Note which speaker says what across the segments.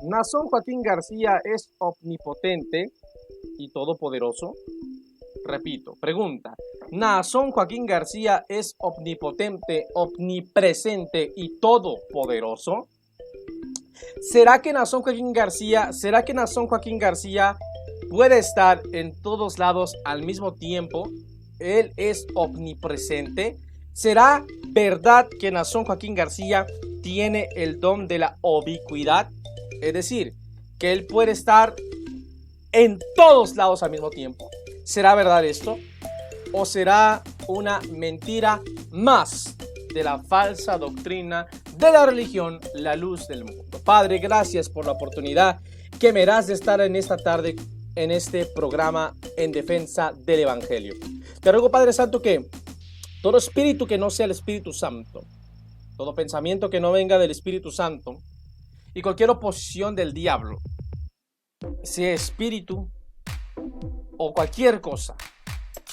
Speaker 1: Nason Joaquín García es omnipotente y todopoderoso. Repito, pregunta. Nason Joaquín García es omnipotente, omnipresente y todopoderoso. ¿Será que Nason Joaquín García puede estar en todos lados al mismo tiempo? Él es omnipresente. ¿Será verdad que Nason Joaquín García tiene el don de la ubicuidad? Es decir, que él puede estar en todos lados al mismo tiempo. ¿Será verdad esto? ¿O será una mentira más de la falsa doctrina de la religión, la luz del mundo? Padre, gracias por la oportunidad que me das de estar en esta tarde en este programa en defensa del Evangelio. Te ruego, Padre Santo, que todo espíritu que no sea el Espíritu Santo, todo pensamiento que no venga del Espíritu Santo y cualquier oposición del diablo, sea espíritu o cualquier cosa,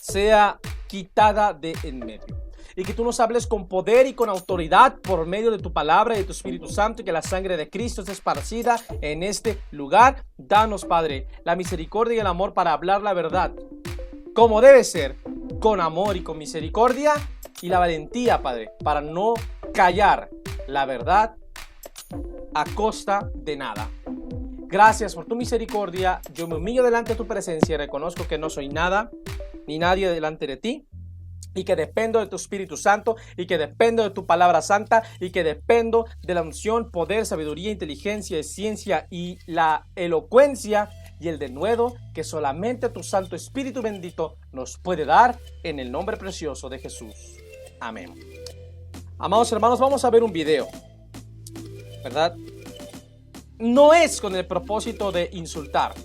Speaker 1: sea quitada de en medio. Y que tú nos hables con poder y con autoridad por medio de tu palabra y de tu Espíritu Santo, y que la sangre de Cristo esté esparcida en este lugar. Danos, Padre, la misericordia y el amor para hablar la verdad como debe ser, con amor y con misericordia, y la valentía, Padre, para no callar la verdad a costa de nada. Gracias por tu misericordia. Yo me humillo delante de tu presencia y reconozco que no soy nada ni nadie delante de ti, y que dependo de tu Espíritu Santo, y que dependo de tu palabra santa, y que dependo de la unción, poder, sabiduría, inteligencia, ciencia y la elocuencia y el denuedo que solamente tu Santo Espíritu bendito nos puede dar, en el nombre precioso de Jesús. Amén. Amados hermanos, vamos a ver un video, ¿verdad? No es con el propósito de insultar,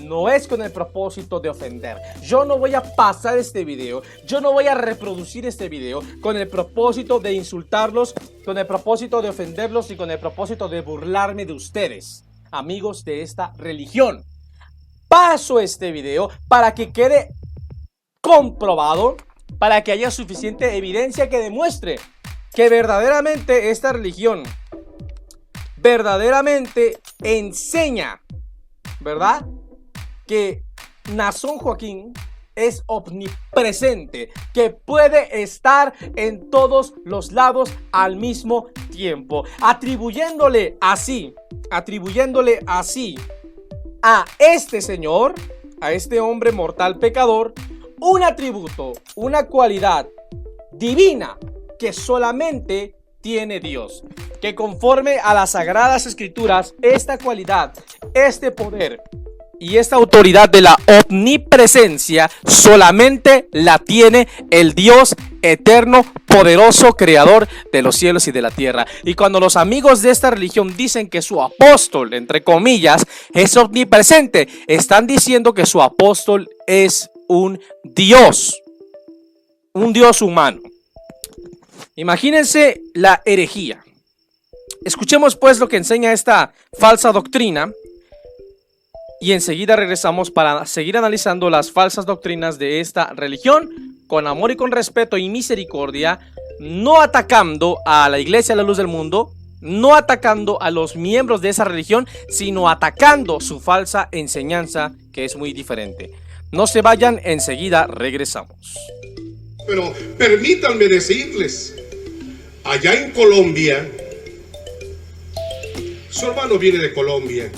Speaker 1: no es con el propósito de ofender. Yo no voy a pasar este video, yo no voy a reproducir este video con el propósito de insultarlos, con el propósito de ofenderlos y con el propósito de burlarme de ustedes, amigos de esta religión. Paso este video para que quede comprobado, para que haya suficiente evidencia que demuestre que verdaderamente esta religión verdaderamente enseña, ¿verdad?, que Nason Joaquín es omnipresente, que puede estar en todos los lados al mismo tiempo, atribuyéndole así a este señor, a este hombre mortal pecador, un atributo, una cualidad divina que solamente tiene Dios, que conforme a las Sagradas Escrituras, esta cualidad, este poder y esta autoridad de la omnipresencia solamente la tiene el Dios eterno, poderoso, creador de los cielos y de la tierra. Y cuando los amigos de esta religión dicen que su apóstol, entre comillas, es omnipresente, están diciendo que su apóstol es un Dios humano. Imagínense la herejía. Escuchemos pues lo que enseña esta falsa doctrina, y enseguida regresamos para seguir analizando las falsas doctrinas de esta religión con amor y con respeto y misericordia, no atacando a la iglesia, a la luz del mundo, no atacando a los miembros de esa religión, sino atacando su falsa enseñanza, que es muy diferente. No se vayan, enseguida regresamos.
Speaker 2: Pero permítanme decirles, allá en Colombia, su hermano viene de Colombia,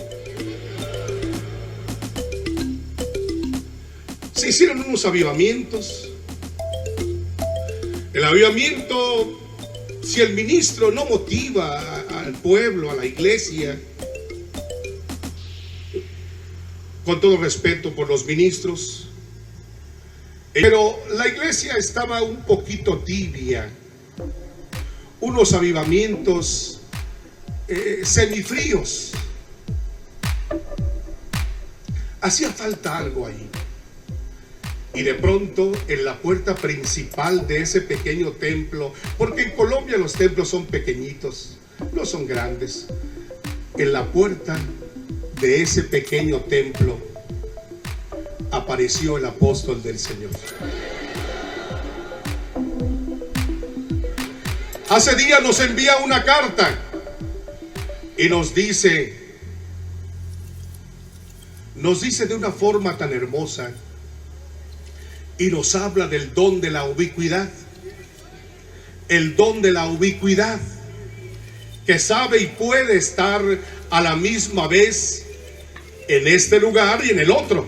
Speaker 2: se hicieron unos avivamientos. El avivamiento, si el ministro no motiva al pueblo, a la iglesia, con todo respeto por los ministros, pero la iglesia estaba un poquito tibia, unos avivamientos semifríos. Hacía falta algo ahí. Y de pronto, en la puerta principal de ese pequeño templo, porque en Colombia los templos son pequeñitos, no son grandes, en la puerta de ese pequeño templo apareció el apóstol del Señor. Hace días nos envía una carta y nos dice: nos dice de una forma tan hermosa y nos habla del don de la ubicuidad. El don de la ubicuidad, que sabe y puede estar a la misma vez en este lugar y en el otro.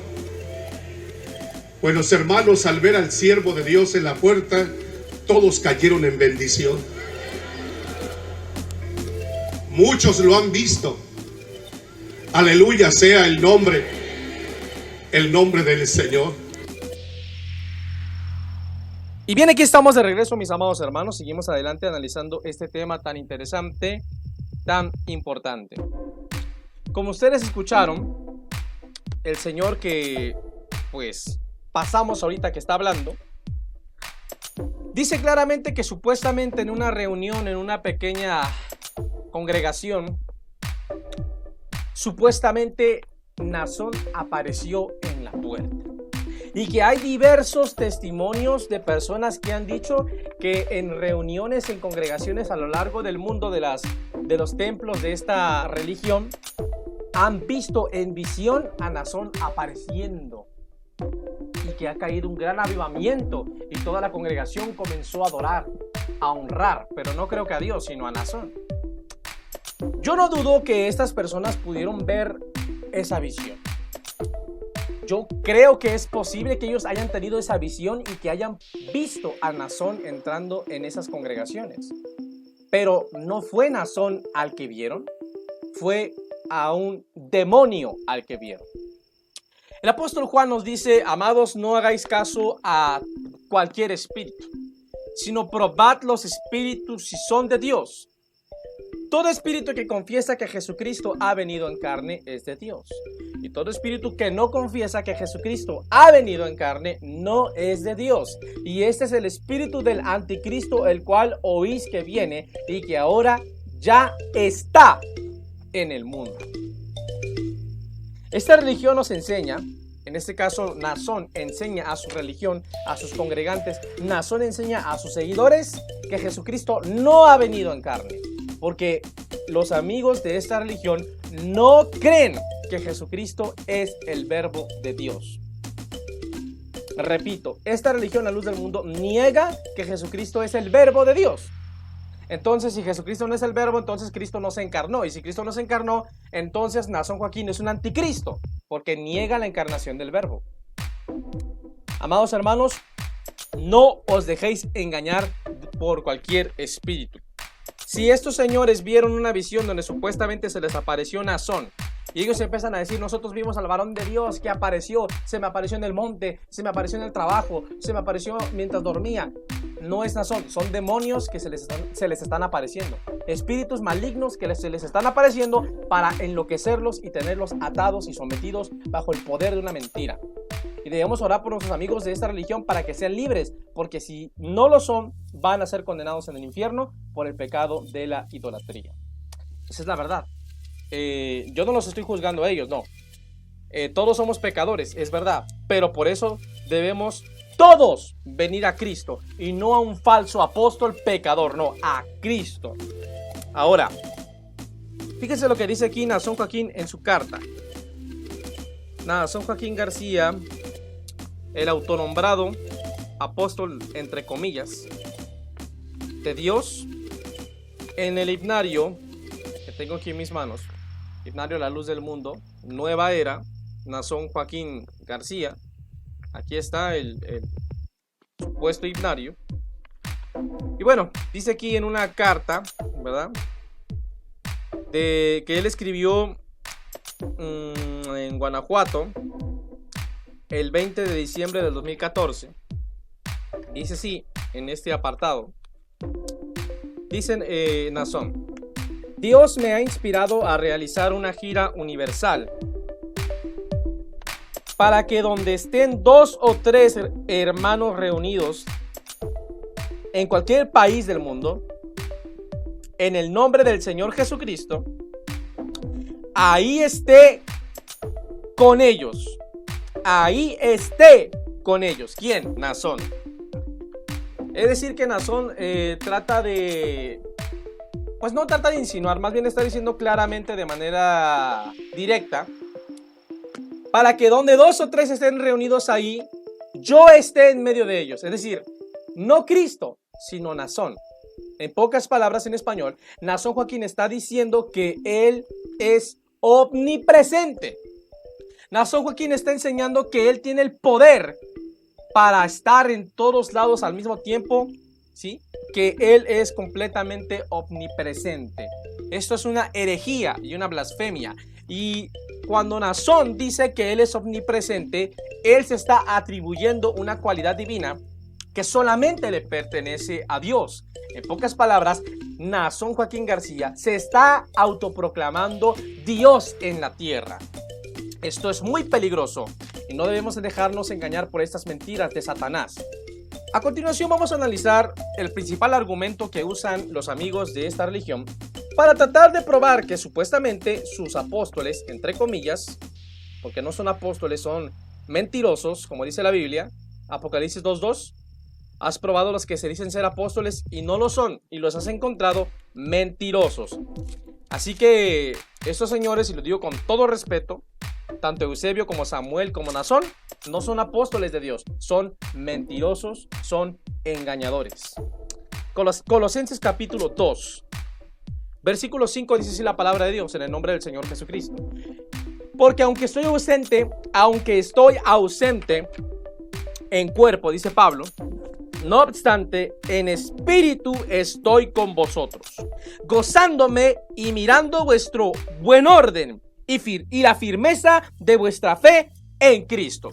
Speaker 2: Pues los hermanos, al ver al siervo de Dios en la puerta, todos cayeron en bendición. Muchos lo han visto. Aleluya sea el nombre del Señor.
Speaker 1: Y bien, aquí estamos de regreso, mis amados hermanos. Seguimos adelante analizando este tema tan interesante, tan importante. Como ustedes escucharon, el Señor que pues pasamos ahorita que está hablando, dice claramente que supuestamente en una reunión, en una pequeña congregación, supuestamente Naasón apareció en la puerta. Y que hay diversos testimonios de personas que han dicho que en reuniones, en congregaciones a lo largo del mundo de los templos de esta religión, han visto en visión a Naasón apareciendo. Y que ha caído un gran avivamiento y toda la congregación comenzó a adorar, a honrar, pero no creo que a Dios, sino a Naasón. Yo no dudo que estas personas pudieron ver esa visión. Yo creo que es posible que ellos hayan tenido esa visión y que hayan visto a Naasón entrando en esas congregaciones. Pero no fue Naasón al que vieron, fue a un demonio al que vieron. El apóstol Juan nos dice: amados, no hagáis caso a cualquier espíritu, sino probad los espíritus si son de Dios. Todo espíritu que confiesa que Jesucristo ha venido en carne es de Dios. Y todo espíritu que no confiesa que Jesucristo ha venido en carne no es de Dios. Y este es el espíritu del anticristo, el cual oís que viene y que ahora ya está en el mundo. Esta religión nos enseña, en este caso Naasón enseña a su religión, a sus congregantes, Naasón enseña a sus seguidores que Jesucristo no ha venido en carne. Porque los amigos de esta religión no creen que Jesucristo es el verbo de Dios. Repito, esta religión, la luz del mundo, niega que Jesucristo es el verbo de Dios. Entonces, si Jesucristo no es el verbo, entonces Cristo no se encarnó. Y si Cristo no se encarnó, entonces Naasón Joaquín es un anticristo, porque niega la encarnación del verbo. Amados hermanos, no os dejéis engañar por cualquier espíritu. Si estos señores vieron una visión donde supuestamente se les apareció Naasón, y ellos empiezan a decir: nosotros vimos al varón de Dios que apareció, se me apareció en el monte, se me apareció en el trabajo, se me apareció mientras dormía. No es Naasón, son demonios que se les están apareciendo, espíritus malignos que se les están apareciendo para enloquecerlos y tenerlos atados y sometidos bajo el poder de una mentira. Y debemos orar por nuestros amigos de esta religión para que sean libres, porque si no lo son, van a ser condenados en el infierno por el pecado de la idolatría. Esa es la verdad. Yo no los estoy juzgando a ellos, no. Todos somos pecadores, es verdad, pero por eso debemos todos venir a Cristo y no a un falso apóstol pecador, no, a Cristo. Ahora, fíjense lo que dice aquí Naasón Joaquín en su carta. Naasón Joaquín García, el autonombrado apóstol, entre comillas, de Dios, en el himnario que tengo aquí en mis manos, himnario La Luz del Mundo, Nueva Era, Naasón Joaquín García. Aquí está el supuesto himnario. Y bueno, dice aquí en una carta, ¿verdad?, que él escribió en Guanajuato el 20 de diciembre del 2014. Dice así en este apartado. Dicen Naasón: Dios me ha inspirado a realizar una gira universal para que donde estén 2 o 3 hermanos reunidos en cualquier país del mundo, en el nombre del Señor Jesucristo, ahí esté con ellos. Ahí esté con ellos. ¿Quién? Naasón. Es decir que Naasón trata de... Pues no trata de insinuar, más bien está diciendo claramente de manera directa, para que donde 2 o 3 estén reunidos ahí, yo esté en medio de ellos. Es decir, no Cristo, sino Nazón. En pocas palabras en español, Nazón Joaquín está diciendo que él es omnipresente. Nazón Joaquín está enseñando que él tiene el poder para estar en todos lados al mismo tiempo, ¿sí? Que él es completamente omnipresente. Esto es una herejía y una blasfemia. Y cuando Nazón dice que él es omnipresente, él se está atribuyendo una cualidad divina que solamente le pertenece a Dios. En pocas palabras, Nazón Joaquín García se está autoproclamando Dios en la tierra. Esto es muy peligroso y no debemos dejarnos engañar por estas mentiras de Satanás. A continuación vamos a analizar el principal argumento que usan los amigos de esta religión para tratar de probar que supuestamente sus apóstoles, entre comillas, porque no son apóstoles, son mentirosos, como dice la Biblia, Apocalipsis 2:2, has probado los que se dicen ser apóstoles y no lo son, y los has encontrado mentirosos. Así que estos señores, y lo digo con todo respeto, tanto Eusebio como Samuel como Nazón, no son apóstoles de Dios, son mentirosos, son engañadores. Colosenses capítulo 2, versículo 5 dice así la palabra de Dios en el nombre del Señor Jesucristo. Porque aunque estoy ausente en cuerpo, dice Pablo, no obstante, en espíritu estoy con vosotros, gozándome y mirando vuestro buen orden y la firmeza de vuestra fe en Cristo.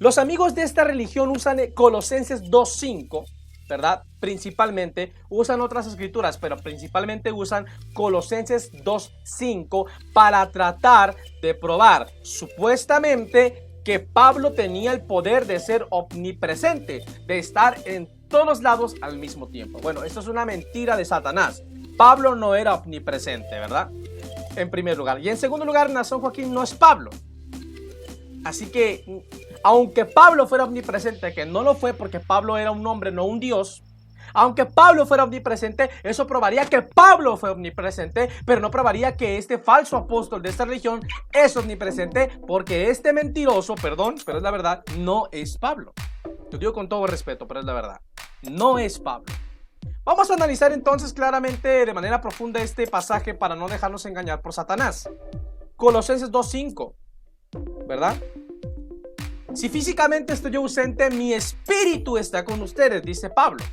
Speaker 1: Los amigos de esta religión usan Colosenses 2:5, ¿verdad? Principalmente usan otras escrituras, pero principalmente usan Colosenses 2:5 para tratar de probar supuestamente que Pablo tenía el poder de ser omnipresente, de estar en todos lados al mismo tiempo. Bueno, esto es una mentira de Satanás. Pablo no era omnipresente, ¿verdad? En primer lugar. Y en segundo lugar, Nazón Joaquín no es Pablo. Así que, aunque Pablo fuera omnipresente, que no lo fue porque Pablo era un hombre, no un Dios, aunque Pablo fuera omnipresente, eso probaría que Pablo fue omnipresente, pero no probaría que este falso apóstol de esta religión es omnipresente, porque este mentiroso, perdón, pero es la verdad, no es Pablo. Te digo con todo respeto, pero es la verdad. No es Pablo. Vamos a analizar entonces claramente de manera profunda este pasaje para no dejarnos engañar por Satanás. Colosenses 2:5, ¿verdad? Si físicamente estoy ausente, mi espíritu está con ustedes, dice Pablo.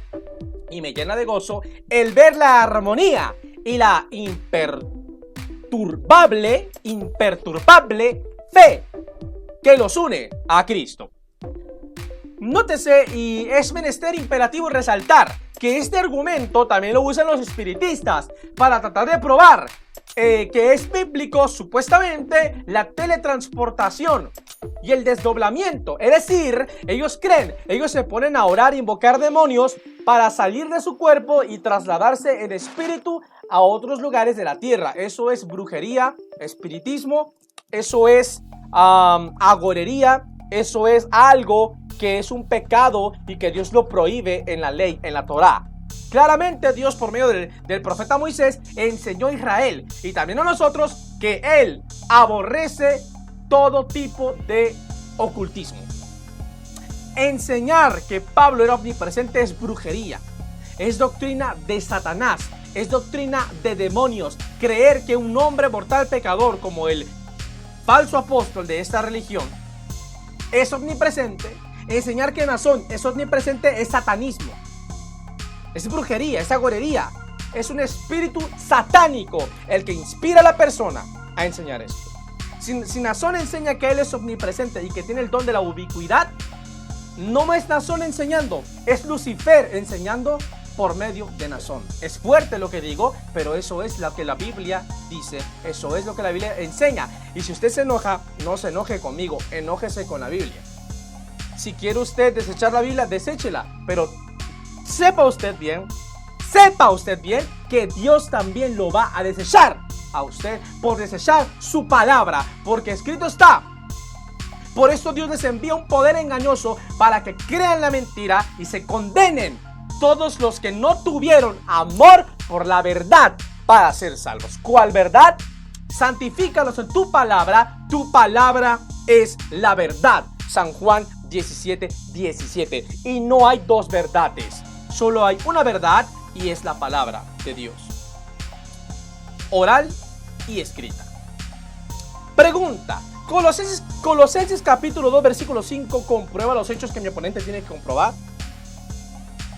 Speaker 1: Y me llena de gozo el ver la armonía y la imperturbable fe que los une a Cristo. Nótese, y es menester imperativo resaltar que este argumento también lo usan los espiritistas para tratar de probar que es bíblico supuestamente la teletransportación y el desdoblamiento. Es decir, ellos se ponen a orar e invocar demonios para salir de su cuerpo y trasladarse en espíritu a otros lugares de la tierra. Eso es brujería, espiritismo, eso es agorería, eso es algo que es un pecado y que Dios lo prohíbe en la ley, en la Torá. Claramente Dios por medio del profeta Moisés enseñó a Israel y también a nosotros que Él aborrece todo tipo de ocultismo. Enseñar que Pablo era omnipresente es brujería, es doctrina de Satanás, es doctrina de demonios. Creer que un hombre mortal pecador como el falso apóstol de esta religión es omnipresente, enseñar que Nazón es omnipresente es satanismo. Es brujería, es agorería, es un espíritu satánico el que inspira a la persona a enseñar esto. Si Nazón enseña que él es omnipresente y que tiene el don de la ubicuidad, no es Nazón enseñando, es Lucifer enseñando por medio de Nazón. Es fuerte lo que digo, pero eso es lo que la Biblia dice, eso es lo que la Biblia enseña. Y si usted se enoja, no se enoje conmigo, enójese con la Biblia. Si quiere usted desechar la Biblia, deséchela, pero sepa usted bien que Dios también lo va a desechar a usted por desechar su palabra, porque escrito está. Por esto Dios les envía un poder engañoso para que crean la mentira y se condenen todos los que no tuvieron amor por la verdad para ser salvos. ¿Cuál verdad? santifícalos en tu palabra es la verdad. San Juan 17:17. Y no hay dos verdades, solo hay una verdad y es la palabra de Dios, oral y escrita. Pregunta: Colosenses capítulo 2 versículo 5 ¿comprueba los hechos que mi oponente tiene que comprobar?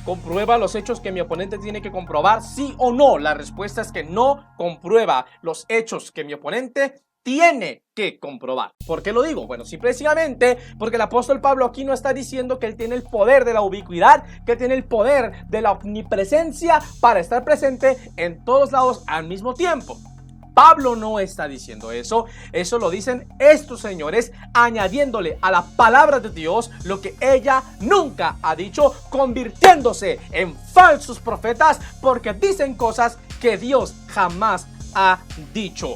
Speaker 1: ¿Comprueba los hechos que mi oponente tiene que comprobar? ¿Sí o no? La respuesta es que no comprueba los hechos que mi oponente tiene que comprobar. ¿Por qué lo digo? Bueno, simplemente porque el apóstol Pablo aquí no está diciendo que él tiene el poder de la ubicuidad, que tiene el poder de la omnipresencia para estar presente en todos lados al mismo tiempo. Pablo no está diciendo eso. Eso lo dicen estos señores, añadiéndole a la palabra de Dios lo que ella nunca ha dicho, convirtiéndose en falsos profetas porque dicen cosas que Dios jamás ha dicho.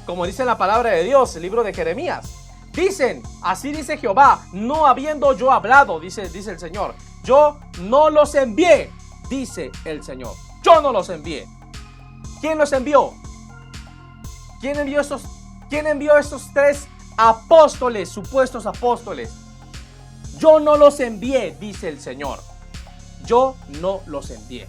Speaker 1: Como dice la palabra de Dios, el libro de Jeremías, dicen: así dice Jehová, no habiendo yo hablado, dice el Señor, yo no los envié, dice el Señor, yo no los envié. ¿Quién los envió? ¿Quién envió estos tres apóstoles, supuestos apóstoles? Yo no los envié, dice el Señor. Yo no los envié.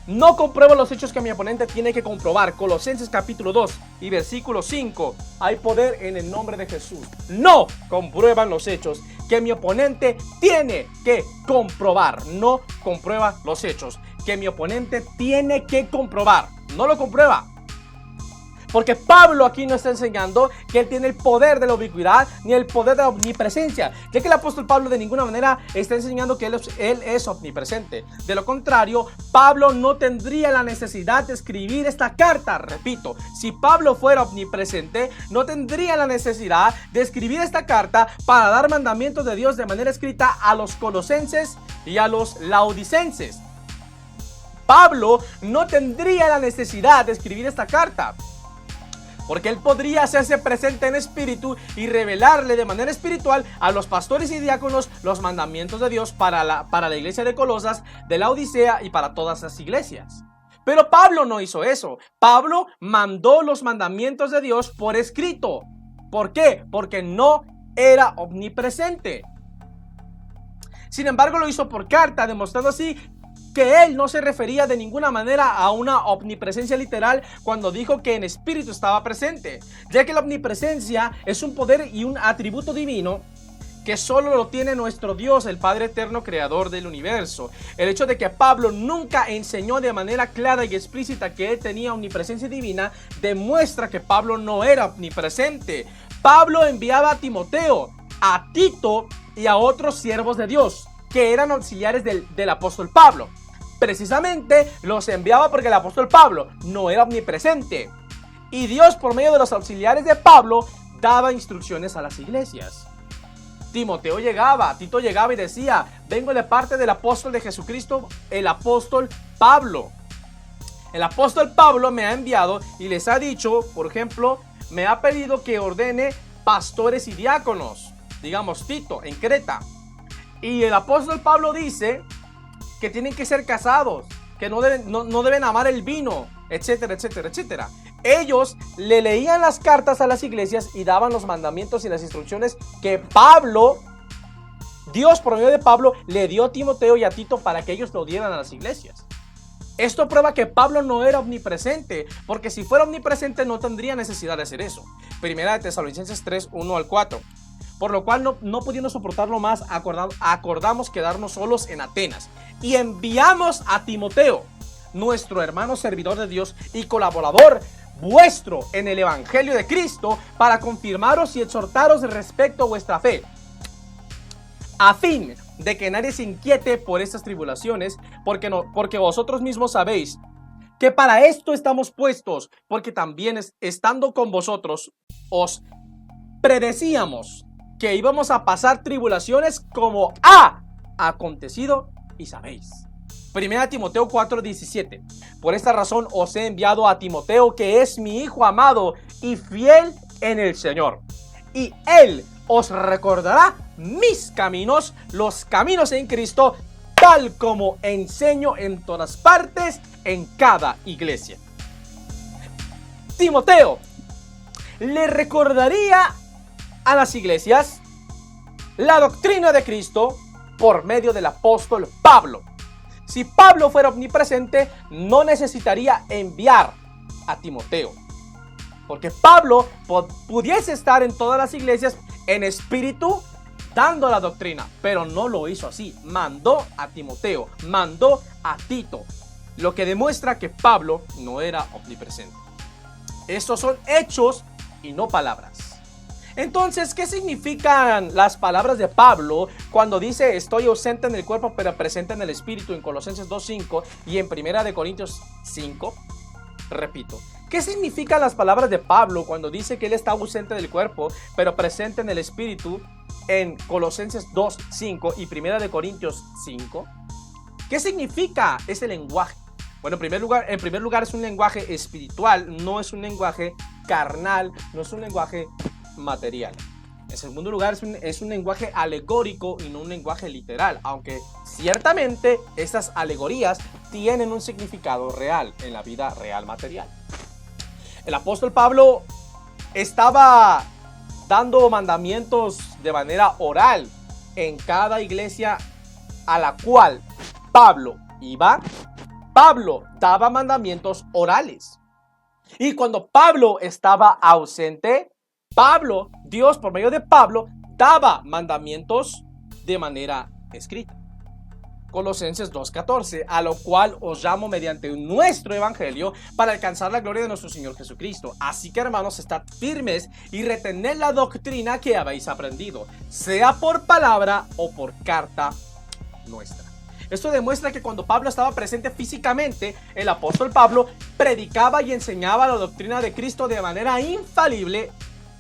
Speaker 1: No compruebo los hechos que mi oponente tiene que comprobar. Colosenses capítulo 2 y versículo 5. Hay poder en el nombre de Jesús. No comprueban los hechos que mi oponente tiene que comprobar. No comprueba los hechos que mi oponente tiene que comprobar. No lo comprueba. Porque Pablo aquí no está enseñando que él tiene el poder de la ubicuidad ni el poder de la omnipresencia, ya que el apóstol Pablo de ninguna manera está enseñando que él es omnipresente. De lo contrario, Pablo no tendría la necesidad de escribir esta carta. Repito, si Pablo fuera omnipresente, no tendría la necesidad de escribir esta carta para dar mandamientos de Dios de manera escrita a los colosenses y a los laodicenses. Pablo no tendría la necesidad de escribir esta carta, porque él podría hacerse presente en espíritu y revelarle de manera espiritual a los pastores y diáconos los mandamientos de Dios para la iglesia de Colosas, de la Odisea y para todas las iglesias. Pero Pablo no hizo eso. Pablo mandó los mandamientos de Dios por escrito. ¿Por qué? Porque no era omnipresente. Sin embargo, lo hizo por carta, demostrando así que él no se refería de ninguna manera a una omnipresencia literal cuando dijo que en espíritu estaba presente, ya que la omnipresencia es un poder y un atributo divino que solo lo tiene nuestro Dios, el Padre eterno, creador del universo. El hecho de que Pablo nunca enseñó de manera clara y explícita que él tenía omnipresencia divina demuestra que Pablo no era omnipresente. Pablo enviaba a Timoteo, a Tito y a otros siervos de Dios que eran auxiliares del apóstol Pablo. Precisamente los enviaba porque el apóstol Pablo no era omnipresente. Y Dios, por medio de los auxiliares de Pablo, daba instrucciones a las iglesias. Tito llegaba y decía: vengo de parte del apóstol de Jesucristo, el apóstol Pablo. El apóstol Pablo me ha enviado y les ha dicho, por ejemplo, me ha pedido que ordene pastores y diáconos, digamos Tito, en Creta. Y el apóstol Pablo dice que tienen que ser casados, que no deben amar el vino, etcétera, etcétera, etcétera. Ellos le leían las cartas a las iglesias y daban los mandamientos y las instrucciones que Dios por medio de Pablo le dio a Timoteo y a Tito para que ellos lo dieran a las iglesias. Esto prueba que Pablo no era omnipresente, porque si fuera omnipresente no tendría necesidad de hacer eso. Primera de Tesalonicenses 3, 1 al 4. Por lo cual, no pudiendo soportarlo más, acordamos quedarnos solos en Atenas. Y enviamos a Timoteo, nuestro hermano servidor de Dios y colaborador vuestro en el evangelio de Cristo, para confirmaros y exhortaros respecto a vuestra fe, a fin de que nadie se inquiete por estas tribulaciones, porque vosotros mismos sabéis que para esto estamos puestos, porque también estando con vosotros os predecíamos que íbamos a pasar tribulaciones como ha acontecido y sabéis. Primera Timoteo 4:17. Por esta razón os he enviado a Timoteo, que es mi hijo amado y fiel en el Señor. Y él os recordará mis caminos, los caminos en Cristo, tal como enseño en todas partes, en cada iglesia. Timoteo le recordaría a las iglesias la doctrina de Cristo por medio del apóstol Pablo. Si Pablo fuera omnipresente, no necesitaría enviar a Timoteo, porque Pablo pudiese estar en todas las iglesias en espíritu dando la doctrina, pero no lo hizo así. Mandó a Timoteo, mandó a Tito, lo que demuestra que Pablo no era omnipresente. Estos son hechos y no palabras. Entonces, ¿qué significan las palabras de Pablo cuando dice estoy ausente en el cuerpo pero presente en el espíritu en Colosenses 2:5 y en 1 Corintios 5? Repito, ¿qué significan las palabras de Pablo cuando dice que él está ausente del cuerpo pero presente en el espíritu en Colosenses 2:5 y 1 Corintios 5? ¿Qué significa ese lenguaje? Bueno, en primer lugar es un lenguaje espiritual, no es un lenguaje carnal, no es un lenguaje material. En segundo lugar es un lenguaje alegórico y no un lenguaje literal, aunque ciertamente estas alegorías tienen un significado real en la vida real material. El apóstol Pablo estaba dando mandamientos de manera oral en cada iglesia a la cual Pablo iba. Pablo daba mandamientos orales. Y cuando Pablo estaba ausente, Dios por medio de Pablo daba mandamientos de manera escrita. Colosenses 2:14, a lo cual os llamo mediante nuestro evangelio para alcanzar la gloria de nuestro Señor Jesucristo. Así que, hermanos, estad firmes y retened la doctrina que habéis aprendido, sea por palabra o por carta nuestra. Esto demuestra que cuando Pablo estaba presente físicamente, el apóstol Pablo predicaba y enseñaba la doctrina de Cristo de manera infalible,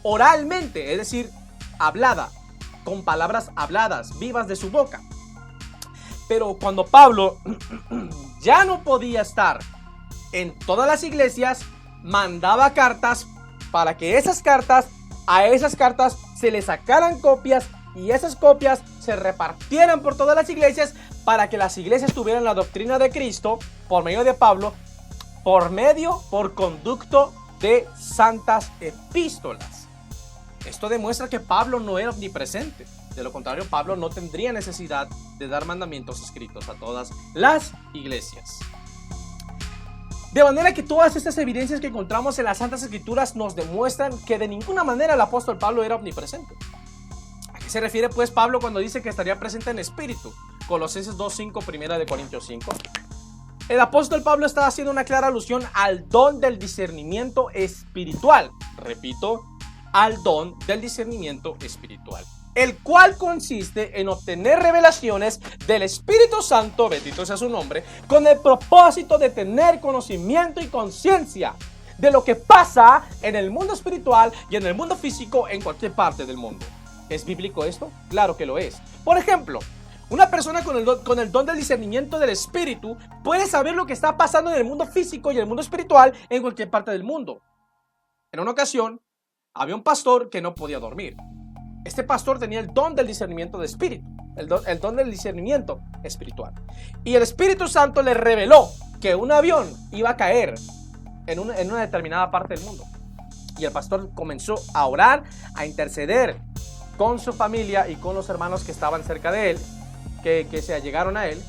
Speaker 1: oralmente, es decir, hablada, con palabras habladas, vivas de su boca. Pero cuando Pablo ya no podía estar en todas las iglesias, mandaba cartas para que a esas cartas se le sacaran copias y esas copias se repartieran por todas las iglesias para que las iglesias tuvieran la doctrina de Cristo por medio de Pablo, por conducto de santas epístolas. Esto demuestra que Pablo no era omnipresente. De lo contrario, Pablo no tendría necesidad de dar mandamientos escritos a todas las iglesias. De manera que todas estas evidencias que encontramos en las Santas Escrituras nos demuestran que de ninguna manera el apóstol Pablo era omnipresente. ¿A qué se refiere pues Pablo cuando dice que estaría presente en espíritu? Colosenses 2:5, 1 Corintios 5. El apóstol Pablo está haciendo una clara alusión al don del discernimiento espiritual. Repito, al don del discernimiento espiritual, el cual consiste en obtener revelaciones del Espíritu Santo, bendito sea su nombre, con el propósito de tener conocimiento y conciencia de lo que pasa en el mundo espiritual y en el mundo físico en cualquier parte del mundo. ¿Es bíblico esto? Claro que lo es. Por ejemplo, una persona con el don del discernimiento del Espíritu puede saber lo que está pasando en el mundo físico y el mundo espiritual en cualquier parte del mundo. En una ocasión, había un pastor que no podía dormir. Este pastor tenía el don del discernimiento de espíritu, el don del discernimiento espiritual. Y el Espíritu Santo le reveló que un avión iba a caer en una determinada parte del mundo. Y el pastor comenzó a orar, a interceder con su familia y con los hermanos que estaban cerca de él, que se allegaron a él.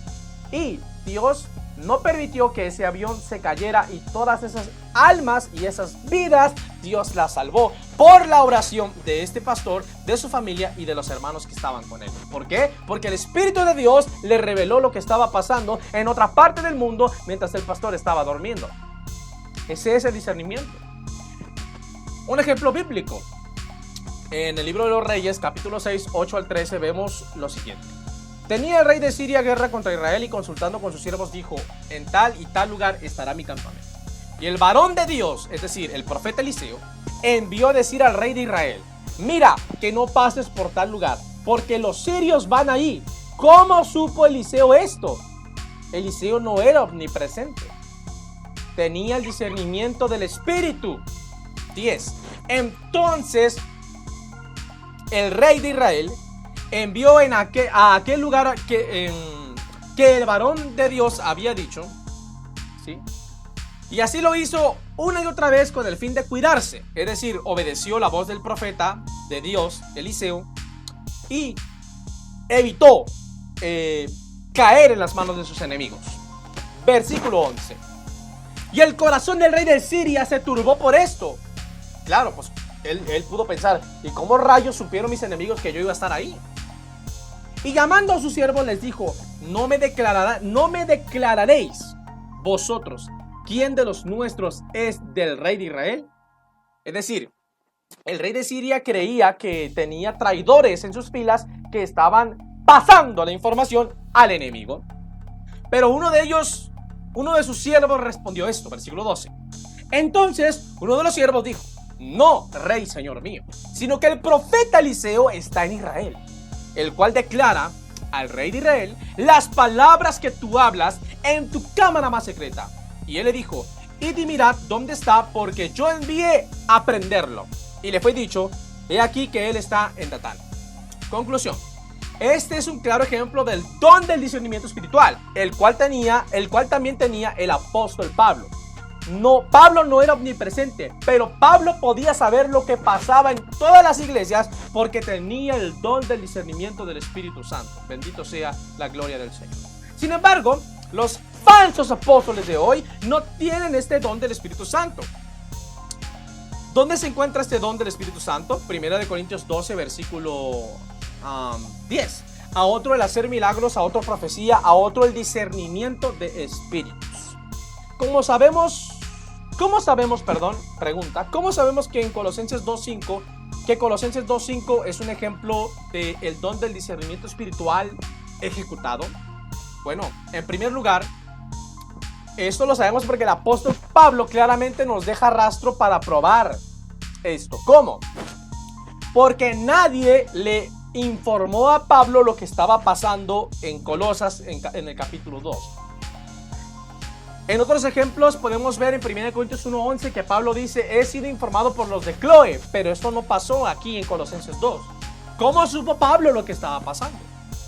Speaker 1: Y Dios no permitió que ese avión se cayera, y todas esas almas y esas vidas Dios las salvó por la oración de este pastor, de su familia y de los hermanos que estaban con él. ¿Por qué? Porque el Espíritu de Dios le reveló lo que estaba pasando en otra parte del mundo mientras el pastor estaba durmiendo. Ese es el discernimiento. Un ejemplo bíblico. En el libro de los Reyes, capítulo 6, 8 al 13, vemos lo siguiente. Tenía el rey de Siria guerra contra Israel y consultando con sus siervos dijo: en tal y tal lugar estará mi campamento. Y el varón de Dios, es decir, el profeta Eliseo, envió a decir al rey de Israel: mira, que no pases por tal lugar, porque los sirios van ahí. ¿Cómo supo Eliseo esto? Eliseo no era omnipresente. Tenía el discernimiento del Espíritu. 10. Entonces, el rey de Israel envió a aquel lugar que el varón de Dios había dicho, ¿sí? Y así lo hizo una y otra vez con el fin de cuidarse. Es decir, obedeció la voz del profeta de Dios, Eliseo, y evitó caer en las manos de sus enemigos. Versículo 11. Y el corazón del rey de Siria se turbó por esto. Claro, pues él pudo pensar, ¿y cómo rayos supieron mis enemigos que yo iba a estar ahí? Y llamando a sus siervos les dijo, no me declararéis vosotros quién de los nuestros es del rey de Israel. Es decir, el rey de Siria creía que tenía traidores en sus filas que estaban pasando la información al enemigo. Pero uno de sus siervos respondió esto, versículo 12. Entonces uno de los siervos dijo, no, rey, señor mío, sino que el profeta Eliseo está en Israel, el cual declara al rey de Israel las palabras que tú hablas en tu cámara más secreta. Y él le dijo, id y mirad dónde está, porque yo envié a prenderlo. Y le fue dicho, he aquí que él está en Datán. Conclusión. Este es un claro ejemplo del don del discernimiento espiritual, el cual también tenía el apóstol Pablo. Pablo no era omnipresente, pero Pablo podía saber lo que pasaba en todas las iglesias porque tenía el don del discernimiento del Espíritu Santo. Bendito sea la gloria del Señor. Sin embargo, los falsos apóstoles de hoy no tienen este don del Espíritu Santo. ¿Dónde se encuentra este don del Espíritu Santo? Primera de Corintios 12, versículo 10. A otro el hacer milagros, a otro profecía, a otro el discernimiento de espíritus. ¿Cómo sabemos, que en Colosenses 2.5 es un ejemplo del don del discernimiento espiritual ejecutado? Bueno, en primer lugar, esto lo sabemos porque el apóstol Pablo claramente nos deja rastro para probar esto. ¿Cómo? Porque nadie le informó a Pablo lo que estaba pasando en Colosas en el capítulo 2. En otros ejemplos podemos ver en 1 Corintios 1:11 que Pablo dice, he sido informado por los de Cloe, pero esto no pasó aquí en Colosenses 2. ¿Cómo supo Pablo lo que estaba pasando?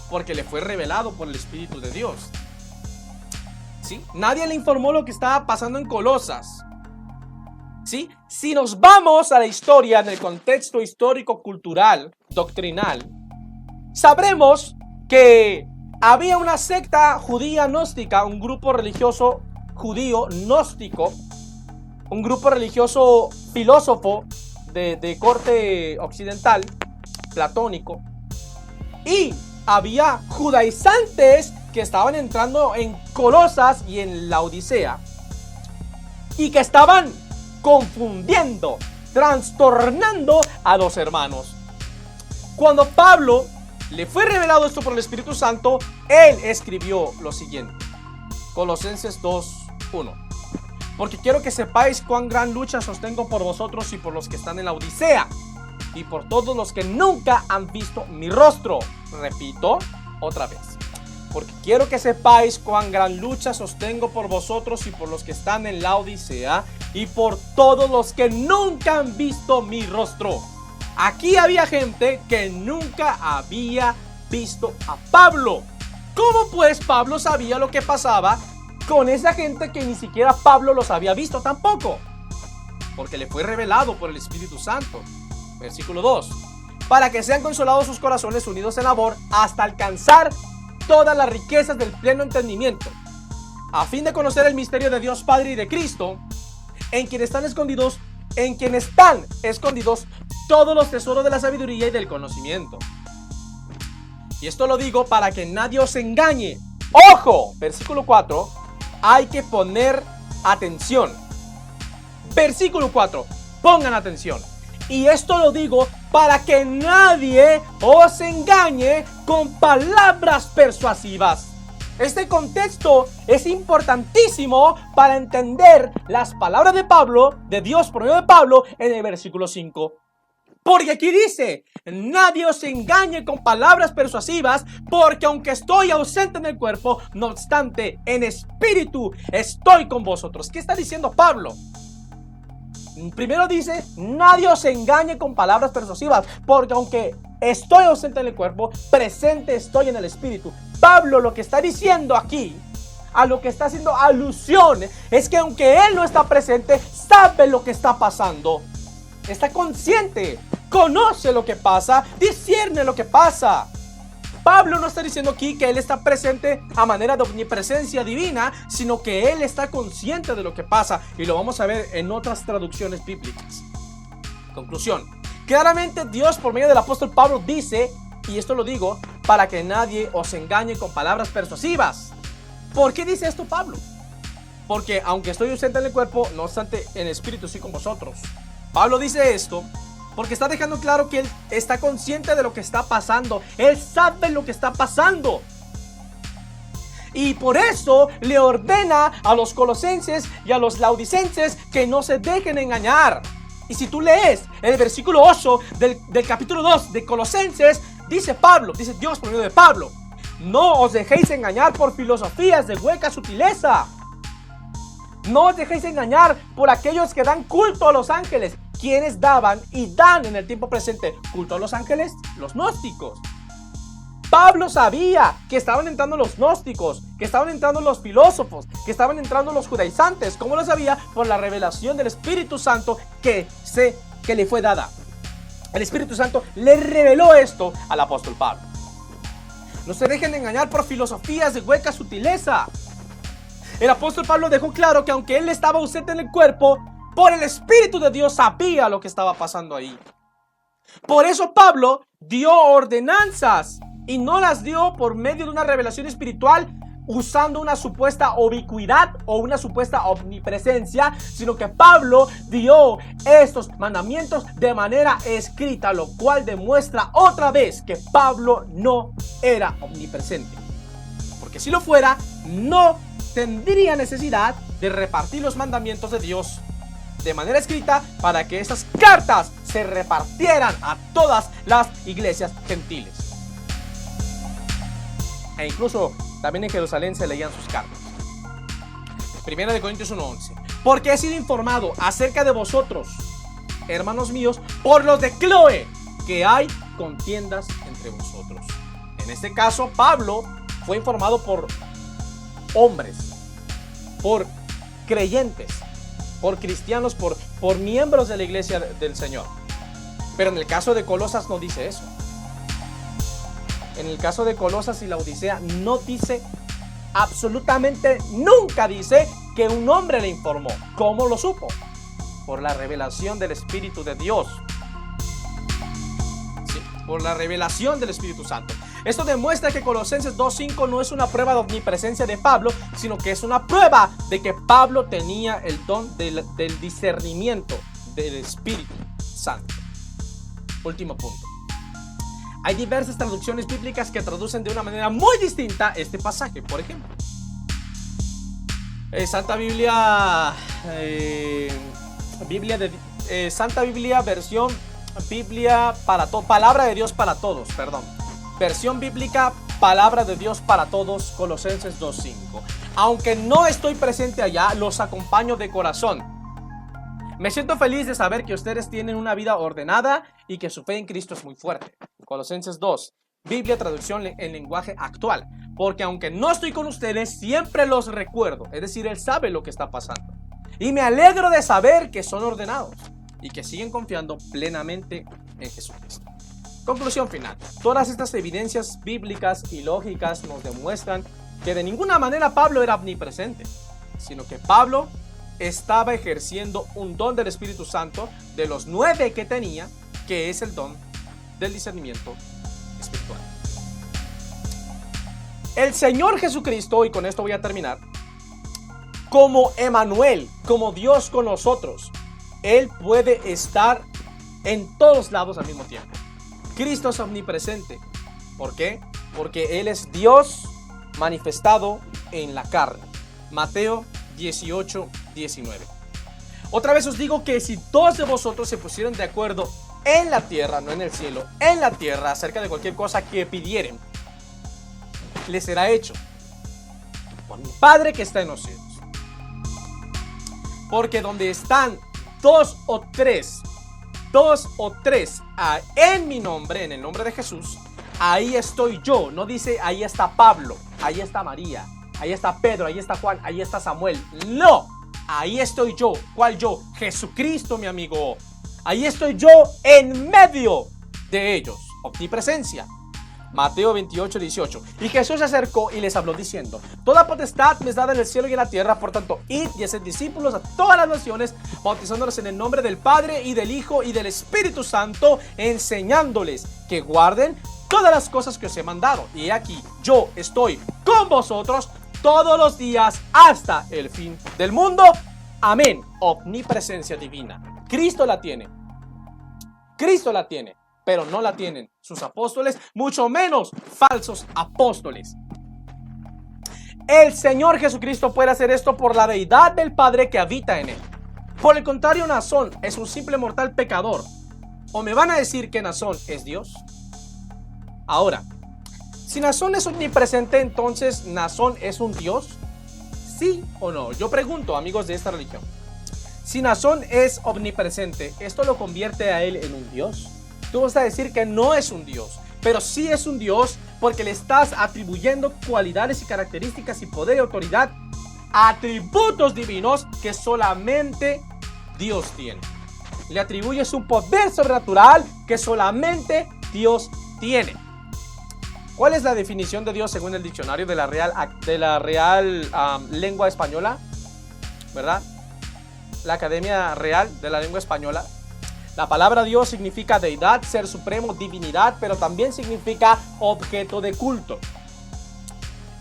Speaker 1: Porque le fue revelado por el Espíritu de Dios. ¿Sí? Nadie le informó lo que estaba pasando en Colosas. ¿Sí? Si nos vamos a la historia, en el contexto histórico, cultural, doctrinal, sabremos que había una secta judía gnóstica, un grupo religioso judío gnóstico, un grupo religioso filósofo de corte occidental, platónico, y había judaizantes que estaban entrando en Colosas y en Laodicea y que estaban confundiendo, trastornando a los hermanos. Cuando Pablo le fue revelado esto por el Espíritu Santo, él escribió lo siguiente, Colosenses 2:1. Porque quiero que sepáis cuán gran lucha sostengo por vosotros y por los que están en la Odisea y por todos los que nunca han visto mi rostro. Repito otra vez. Porque quiero que sepáis cuán gran lucha sostengo por vosotros y por los que están en la Odisea y por todos los que nunca han visto mi rostro. Aquí había gente que nunca había visto a Pablo. ¿Cómo pues Pablo sabía lo que pasaba con esa gente que ni siquiera Pablo los había visto tampoco? Porque le fue revelado por el Espíritu Santo. Versículo 2. Para que sean consolados sus corazones unidos en amor hasta alcanzar todas las riquezas del pleno entendimiento, a fin de conocer el misterio de Dios Padre y de Cristo, en quien están escondidos todos los tesoros de la sabiduría y del conocimiento. Y esto lo digo para que nadie os engañe. ¡Ojo! Versículo 4. Hay que poner atención. Versículo 4. Pongan atención. Y esto lo digo para que nadie os engañe con palabras persuasivas. Este contexto es importantísimo para entender las palabras de Pablo, de Dios por medio de Pablo, en el versículo 5. Porque aquí dice, nadie os engañe con palabras persuasivas, porque aunque estoy ausente en el cuerpo, no obstante, en espíritu estoy con vosotros. ¿Qué está diciendo Pablo? Primero dice, nadie os engañe con palabras persuasivas, porque aunque estoy ausente en el cuerpo, presente estoy en el espíritu. Pablo lo que está diciendo aquí, a lo que está haciendo alusión es que aunque él no está presente, sabe lo que está pasando. Está consciente, conoce lo que pasa, discierne lo que pasa. Pablo no está diciendo aquí que él está presente a manera de omnipresencia divina, sino que él está consciente de lo que pasa, y lo vamos a ver en otras traducciones bíblicas. Conclusión. Claramente Dios por medio del apóstol Pablo dice, y esto lo digo para que nadie os engañe con palabras persuasivas. ¿Por qué dice esto Pablo? Porque aunque estoy ausente en el cuerpo, no obstante en espíritu estoy con vosotros. Pablo dice esto porque está dejando claro que él está consciente de lo que está pasando. Él sabe lo que está pasando. Y por eso le ordena a los colosenses y a los laodicenses que no se dejen engañar. Y si tú lees el versículo 8 del capítulo 2 de Colosenses, dice Dios por medio de Pablo: no os dejéis engañar por filosofías de hueca sutileza. No os dejéis engañar por aquellos que dan culto a los ángeles. ¿Quiénes daban y dan en el tiempo presente culto a los ángeles? Los gnósticos. Pablo sabía que estaban entrando los gnósticos, que estaban entrando los filósofos, que estaban entrando los judaizantes. ¿Cómo lo sabía? Por la revelación del Espíritu Santo que le fue dada. El Espíritu Santo le reveló esto al apóstol Pablo. No se dejen engañar por filosofías de hueca sutileza. El apóstol Pablo dejó claro que aunque él estaba ausente en el cuerpo, por el Espíritu de Dios sabía lo que estaba pasando ahí. Por eso Pablo dio ordenanzas, y no las dio por medio de una revelación espiritual usando una supuesta ubicuidad o una supuesta omnipresencia, sino que Pablo dio estos mandamientos de manera escrita, lo cual demuestra otra vez que Pablo no era omnipresente. Porque si lo fuera, no tendría necesidad de repartir los mandamientos de Dios de manera escrita para que esas cartas se repartieran a todas las iglesias gentiles. E incluso también en Jerusalén se leían sus cartas. 1 Corintios 1:11. Porque he sido informado acerca de vosotros, hermanos míos, por los de Cloe, que hay contiendas entre vosotros. En este caso, Pablo fue informado por hombres, por creyentes, por cristianos, por miembros de la iglesia del Señor. Pero en el caso de Colosas no dice eso. En el caso de Colosas y la Odisea no dice, absolutamente nunca dice que un hombre le informó. ¿Cómo lo supo? Por la revelación del Espíritu de Dios. Sí, por la revelación del Espíritu Santo. Esto demuestra que Colosenses 2:5 no es una prueba de omnipresencia de Pablo, sino que es una prueba de que Pablo tenía el don del discernimiento del Espíritu Santo. Último punto. Hay diversas traducciones bíblicas que traducen de una manera muy distinta este pasaje. Por ejemplo, Santa Biblia, Santa Biblia, versión Biblia para todos, Palabra de Dios para todos, perdón. Versión bíblica, Palabra de Dios para todos, Colosenses 2:5. Aunque no estoy presente allá, los acompaño de corazón. Me siento feliz de saber que ustedes tienen una vida ordenada y que su fe en Cristo es muy fuerte. Colosenses 2, Biblia, traducción en lenguaje actual. Porque aunque no estoy con ustedes, siempre los recuerdo. Es decir, Él sabe lo que está pasando. Y me alegro de saber que son ordenados y que siguen confiando plenamente en Jesucristo. Conclusión final. Todas estas evidencias bíblicas y lógicas nos demuestran que de ninguna manera Pablo era omnipresente, sino que Pablo estaba ejerciendo un don del Espíritu Santo de los 9 que tenía, que es el don del discernimiento espiritual. El Señor Jesucristo, y con esto voy a terminar, como Emmanuel, como Dios con nosotros, Él puede estar en todos lados al mismo tiempo. Cristo es omnipresente. ¿Por qué? Porque Él es Dios manifestado en la carne. Mateo 18:19. Otra vez os digo que si dos de vosotros se pusieran de acuerdo en la tierra, no en el cielo, en la tierra, acerca de cualquier cosa que pidieren, les será hecho por mi Padre que está en los cielos. Porque donde están dos o tres en mi nombre, en el nombre de Jesús, ahí estoy yo. No dice ahí está Pablo, ahí está María. ahí está Pedro, ahí está Juan, ahí está Samuel. No, ahí estoy yo. ¿Cuál yo? Jesucristo, mi amigo. Ahí estoy yo en medio de ellos. Omnipresencia. Mateo 28, 18. Y Jesús se acercó y les habló diciendo: toda potestad me es dada en el cielo y en la tierra, por tanto, id y haced discípulos a todas las naciones, bautizándolos en el nombre del Padre y del Hijo y del Espíritu Santo, enseñándoles que guarden todas las cosas que os he mandado. Y aquí yo estoy con vosotros todos los días hasta el fin del mundo. Amén. Omnipresencia divina. Cristo la tiene. Cristo la tiene. Pero no la tienen sus apóstoles, mucho menos falsos apóstoles. El Señor Jesucristo puede hacer esto por la deidad del Padre que habita en él. Por el contrario, Nazón es un simple mortal pecador. ¿O me van a decir que Nazón es Dios? Ahora, si Nazón es omnipresente, entonces ¿Nazón es un Dios? ¿Sí o no? Yo pregunto, amigos de esta religión. Si Nazón es omnipresente, ¿esto lo convierte a él en un Dios? Tú vas a decir que no es un Dios, pero sí es un Dios porque le estás atribuyendo cualidades y características y poder y autoridad, atributos divinos que solamente Dios tiene. Le atribuyes un poder sobrenatural que solamente Dios tiene. ¿Cuál es la definición de Dios según el diccionario de la Real Lengua Española? ¿Verdad? La Academia Real de la Lengua Española. La palabra Dios significa deidad, ser supremo, divinidad, pero también significa objeto de culto.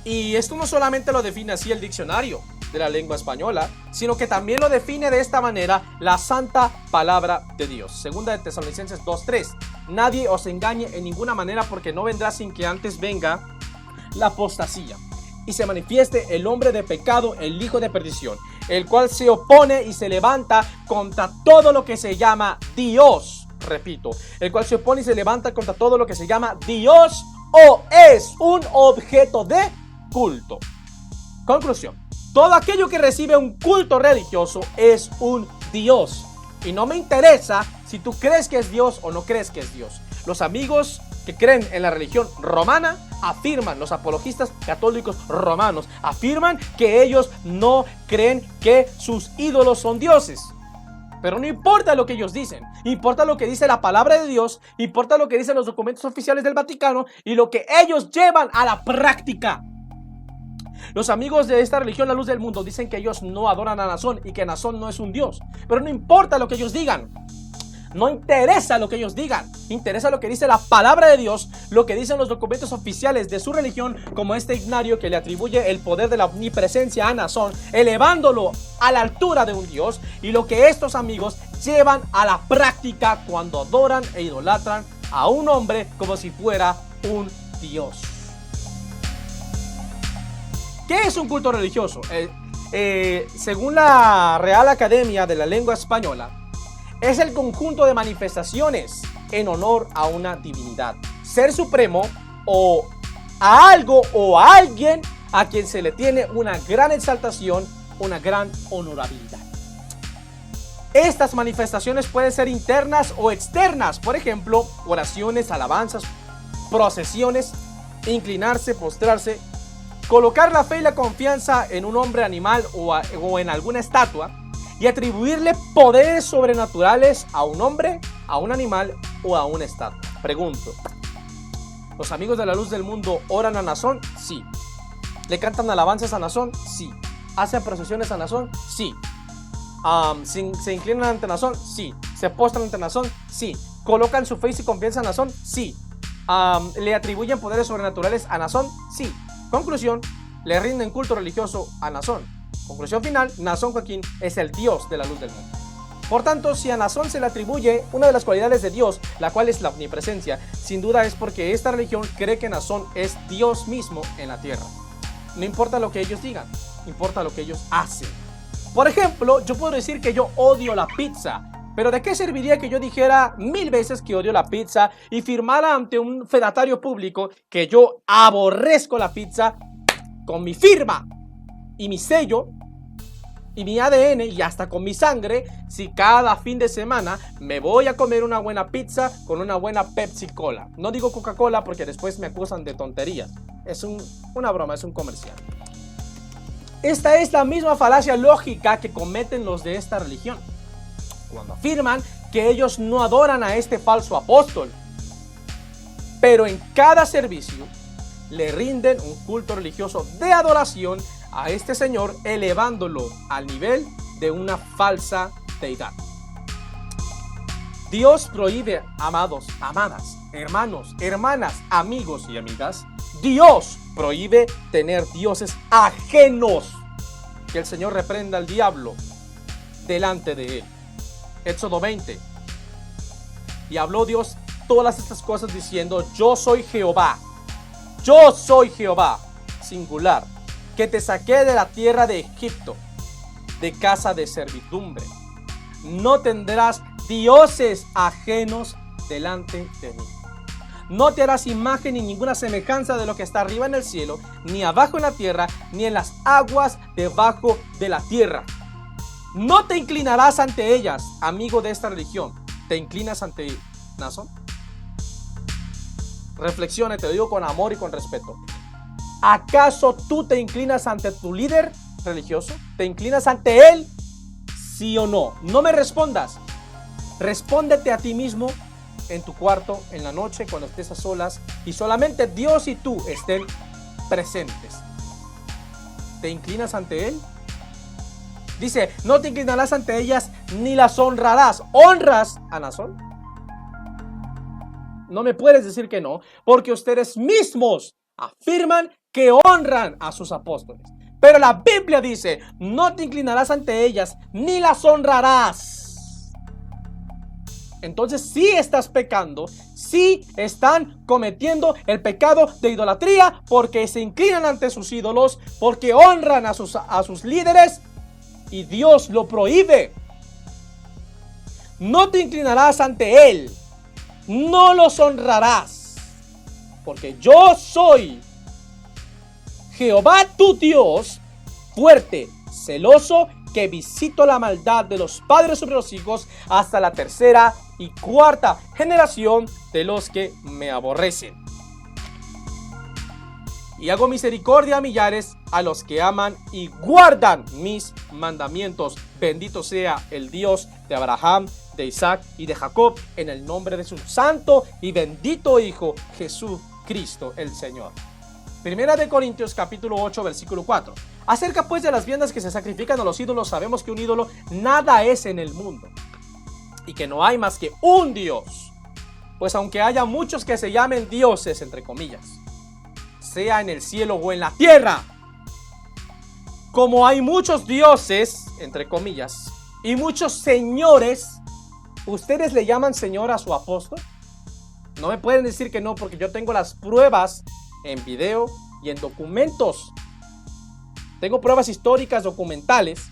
Speaker 1: Y esto no solamente lo define así el diccionario de la lengua española, sino que también lo define de esta manera la santa palabra de Dios. Segunda de Tesalonicenses 2:3. Nadie os engañe en ninguna manera, porque no vendrá sin que antes venga la apostasía y se manifieste el hombre de pecado, el hijo de perdición, el cual se opone y se levanta contra todo lo que se llama Dios. Repito, el cual se opone y se levanta contra todo lo que se llama Dios o es un objeto de culto. Conclusión: todo aquello que recibe un culto religioso es un Dios. Y no me interesa si tú crees que es Dios o no crees que es Dios. Los amigos que creen en la religión romana afirman, los apologistas católicos romanos afirman que ellos no creen que sus ídolos son dioses. Pero no importa lo que ellos dicen, importa lo que dice la palabra de Dios, importa lo que dicen los documentos oficiales del Vaticano y lo que ellos llevan a la práctica. Los amigos de esta religión, la luz del mundo, dicen que ellos no adoran a Nazón y que Nazón no es un dios. Pero no importa lo que ellos digan. No interesa lo que ellos digan, interesa lo que dice la palabra de Dios, lo que dicen los documentos oficiales de su religión, como este Ignario que le atribuye el poder de la omnipresencia a Nazón, elevándolo a la altura de un dios, y lo que estos amigos llevan a la práctica cuando adoran e idolatran a un hombre como si fuera un dios. ¿Qué es un culto religioso? Según la Real Academia de la Lengua Española, es el conjunto de manifestaciones en honor a una divinidad, ser supremo o a algo o a alguien a quien se le tiene una gran exaltación, una gran honorabilidad. Estas manifestaciones pueden ser internas o externas, por ejemplo, oraciones, alabanzas, procesiones, inclinarse, postrarse, colocar la fe y la confianza en un hombre, animal o en alguna estatua, y atribuirle poderes sobrenaturales a un hombre, a un animal o a una estatua. Pregunto, ¿los amigos de la luz del mundo oran a Nazón? Sí. ¿Le cantan alabanzas a Nazón? Sí. ¿Hacen procesiones a Nazón? Sí. ¿Se inclinan ante Nazón? Sí. ¿Se postran ante Nazón? Sí. ¿Colocan su fe y su confianza a Nazón? Sí. ¿Le atribuyen poderes sobrenaturales a Nazón? Sí. Conclusión, le rinden culto religioso a Nazón. Conclusión final, Nazón Joaquín es el Dios de la luz del mundo. Por tanto, si a Nazón se le atribuye una de las cualidades de Dios, la cual es la omnipresencia, sin duda es porque esta religión cree que Nazón es Dios mismo en la tierra. No importa lo que ellos digan, importa lo que ellos hacen. Por ejemplo, yo puedo decir que yo odio la pizza, pero ¿de qué serviría que yo dijera 1000 veces que odio la pizza y firmara ante un fedatario público que yo aborrezco la pizza con mi firma y mi sello y mi ADN y hasta con mi sangre, si cada fin de semana me voy a comer una buena pizza con una buena Pepsi Cola? No digo Coca-Cola porque después me acusan de tonterías. Es una broma, es un comercial. Esta es la misma falacia lógica que cometen los de esta religión, cuando afirman que ellos no adoran a este falso apóstol, pero en cada servicio le rinden un culto religioso de adoración a este Señor, elevándolo al nivel de una falsa deidad. Dios prohíbe, amados, amadas, hermanos, hermanas, amigos y amigas, Dios prohíbe tener dioses ajenos. Que el Señor reprenda al diablo delante de él. Éxodo 20. Y habló Dios todas estas cosas diciendo: yo soy Jehová, singular, que te saqué de la tierra de Egipto, de casa de servidumbre. No tendrás dioses ajenos delante de mí. No te harás imagen ni ninguna semejanza de lo que está arriba en el cielo, ni abajo en la tierra, ni en las aguas debajo de la tierra. No te inclinarás ante ellas, amigo de esta religión. ¿Te inclinas ante Nazón? Reflexiona, te lo digo con amor y con respeto. ¿Acaso tú te inclinas ante tu líder religioso? ¿Te inclinas ante él? ¿Sí o no? No me respondas. Respóndete a ti mismo en tu cuarto, en la noche, cuando estés a solas y solamente Dios y tú estén presentes. ¿Te inclinas ante él? Dice: no te inclinarás ante ellas ni las honrarás. ¿Honras a Nazón? No me puedes decir que no, porque ustedes mismos afirman que honran a sus apóstoles. Pero la Biblia dice: no te inclinarás ante ellas ni las honrarás. Entonces sí estás pecando, sí están cometiendo el pecado de idolatría, porque se inclinan ante sus ídolos, porque honran a sus líderes, y Dios lo prohíbe. No te inclinarás ante él, no los honrarás, porque yo soy Jehová tu Dios, fuerte, celoso, que visito la maldad de los padres sobre los hijos hasta la tercera y cuarta generación de los que me aborrecen. Y hago misericordia a millares, a los que aman y guardan mis mandamientos. Bendito sea el Dios de Abraham, de Isaac y de Jacob, en el nombre de su santo y bendito Hijo Jesucristo el Señor. Primera de Corintios capítulo 8 versículo 4. Acerca pues de las viandas que se sacrifican a los ídolos, sabemos que un ídolo nada es en el mundo, y que no hay más que un Dios. Pues aunque haya muchos que se llamen dioses, entre comillas, sea en el cielo o en la tierra, como hay muchos dioses, entre comillas, y muchos señores, ¿ustedes le llaman señor a su apóstol? No me pueden decir que no, porque yo tengo las pruebas en video y en documentos. Tengo pruebas históricas, documentales,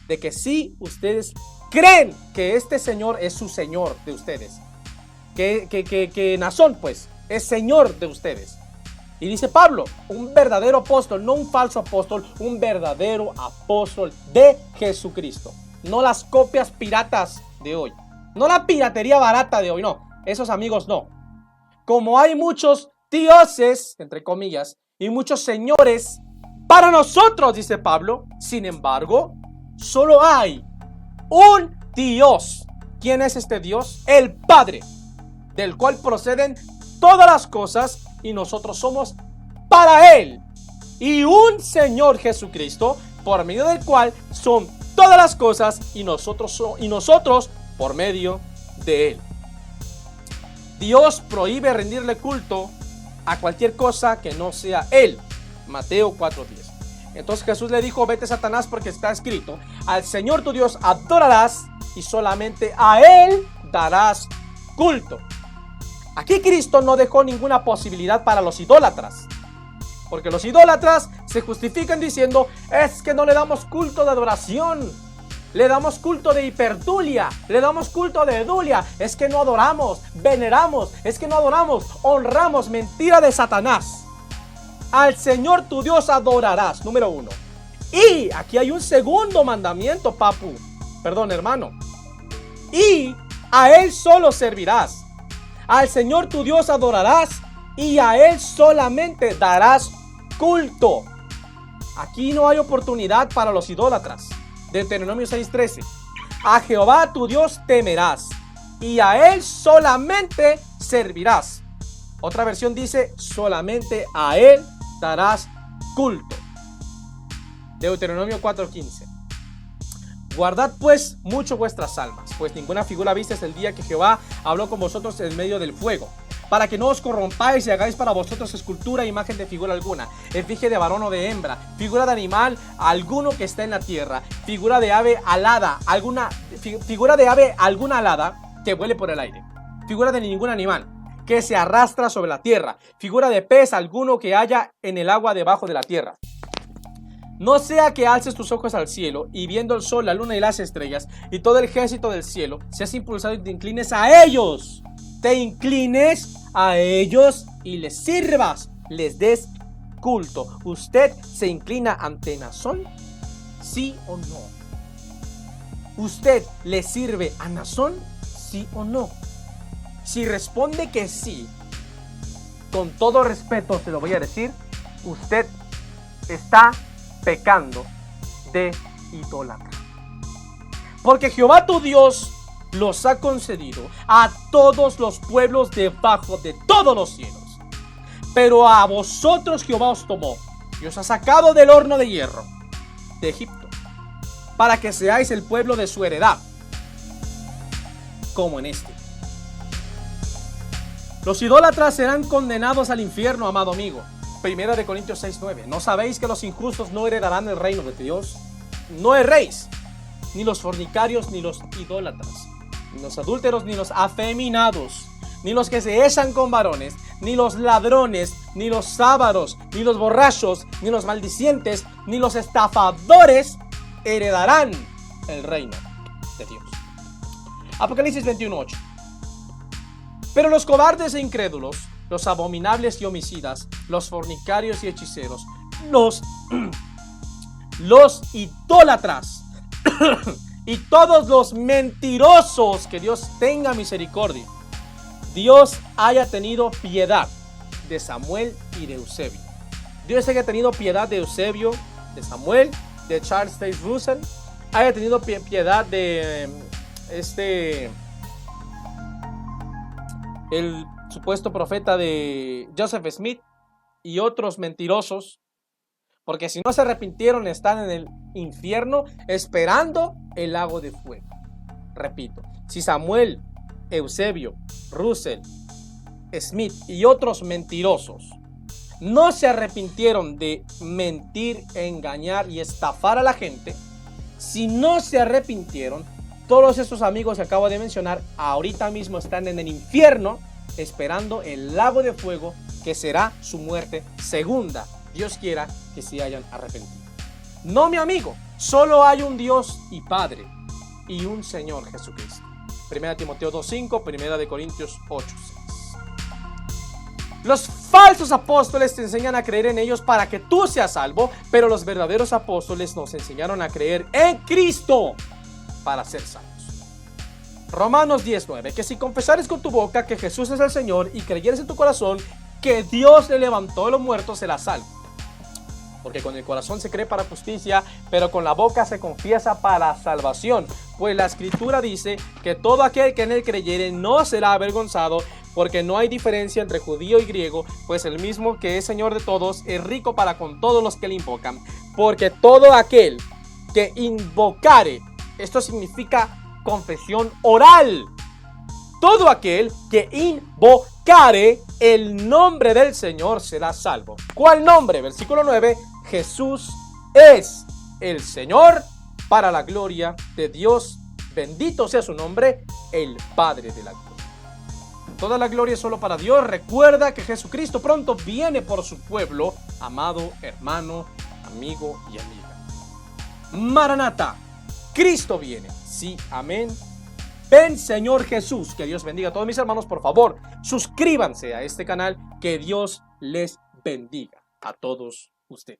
Speaker 1: de que sí, ustedes creen que este señor es su señor de ustedes. Que Nazón, pues, es señor de ustedes. Y dice Pablo, un verdadero apóstol, no un falso apóstol, un verdadero apóstol de Jesucristo. No las copias piratas de hoy. No la piratería barata de hoy, no. Esos amigos no. Como hay muchos dioses, entre comillas, y muchos señores para nosotros, dice Pablo, sin embargo, solo hay un Dios. ¿Quién es este Dios? El Padre, del cual proceden todas las cosas y nosotros somos para Él. Y un Señor Jesucristo, por medio del cual son todas las cosas y nosotros por medio de Él. Dios prohíbe rendirle culto a cualquier cosa que no sea Él. Mateo 4:10. Entonces Jesús le dijo: vete, Satanás, porque está escrito: al Señor tu Dios adorarás y solamente a Él darás culto. Aquí Cristo no dejó ninguna posibilidad para los idólatras, porque los idólatras se justifican diciendo: es que no le damos culto de adoración, le damos culto de hiperdulia, le damos culto de edulia, es que no adoramos, veneramos, es que no adoramos, honramos. Mentira de Satanás. Al Señor tu Dios adorarás, número 1. Y aquí hay un segundo mandamiento, hermano. Y a Él solo servirás. Al Señor tu Dios adorarás y a Él solamente darás culto. Aquí no hay oportunidad para los idólatras. Deuteronomio 6:13. A Jehová tu Dios temerás, y a Él solamente servirás. Otra versión dice, solamente a Él darás culto. Deuteronomio 4:15. Guardad pues mucho vuestras almas, pues ninguna figura visteis el día que Jehová habló con vosotros en medio del fuego, para que no os corrompáis y hagáis para vosotros escultura, imagen de figura alguna, efigie de varón o de hembra, figura de animal alguno que está en la tierra, figura de ave alada, figura de ave alguna alada que vuele por el aire, figura de ningún animal que se arrastra sobre la tierra, figura de pez alguno que haya en el agua debajo de la tierra. No sea que alces tus ojos al cielo y viendo el sol, la luna y las estrellas y todo el ejército del cielo, seas impulsado y te inclines a ellos. Te inclines a ellos y les sirvas, les des culto. ¿Usted se inclina ante Nazón? ¿Sí o no? ¿Usted le sirve a Nazón? ¿Sí o no? Si responde que sí, con todo respeto se lo voy a decir, usted está pecando de idólatra. Porque Jehová tu Dios los ha concedido a todos los pueblos debajo de todos los cielos. Pero a vosotros Jehová os tomó y os ha sacado del horno de hierro de Egipto, para que seáis el pueblo de su heredad, como en este. Los idólatras serán condenados al infierno, amado amigo. Primera de Corintios 6:9. ¿No sabéis que los injustos no heredarán el reino de Dios? No erréis, ni los fornicarios, ni los idólatras, ni los adúlteros, ni los afeminados, ni los que se echan con varones, ni los ladrones, ni los ávaros, ni los borrachos, ni los maldicientes, ni los estafadores heredarán el reino de Dios. Apocalipsis 21:8. Pero los cobardes e incrédulos, los abominables y homicidas, los fornicarios y hechiceros, los idólatras y todos los mentirosos, que Dios tenga misericordia, Dios haya tenido piedad de Samuel y de Eusebio. Dios haya tenido piedad de Eusebio, de Samuel, de Charles Taze Russell, haya tenido piedad de el supuesto profeta de Joseph Smith y otros mentirosos, porque si no se arrepintieron están en el infierno esperando el lago de fuego. Repito, si Samuel, Eusebio, Russell, Smith y otros mentirosos no se arrepintieron de mentir, engañar y estafar a la gente, si no se arrepintieron, todos esos amigos que acabo de mencionar ahorita mismo están en el infierno esperando el lago de fuego, que será su muerte segunda. Dios quiera que se hayan arrepentido. No, mi amigo, solo hay un Dios y Padre y un Señor Jesucristo. 1 Timoteo 2:5, 1 de Corintios 8:6. Los falsos apóstoles te enseñan a creer en ellos para que tú seas salvo, pero los verdaderos apóstoles nos enseñaron a creer en Cristo para ser salvos. Romanos 10:9, que si confesares con tu boca que Jesús es el Señor y creyeres en tu corazón que Dios le levantó de los muertos, serás salvo. Porque con el corazón se cree para justicia, pero con la boca se confiesa para salvación. Pues la Escritura dice que todo aquel que en él creyere no será avergonzado, porque no hay diferencia entre judío y griego, pues el mismo que es Señor de todos es rico para con todos los que le invocan. Porque todo aquel que invocare, esto significa confesión oral, todo aquel que invocare el nombre del Señor será salvo. ¿Cuál nombre? Versículo 9, Jesús es el Señor, para la gloria de Dios. Bendito sea su nombre, el Padre de la gloria. Toda la gloria es solo para Dios. Recuerda que Jesucristo pronto viene por su pueblo, amado hermano, amigo y amiga. Maranata, Cristo viene. Sí, amén. Ven, Señor Jesús. Que Dios bendiga a todos mis hermanos. Por favor, suscríbanse a este canal. Que Dios les bendiga a todos ustedes.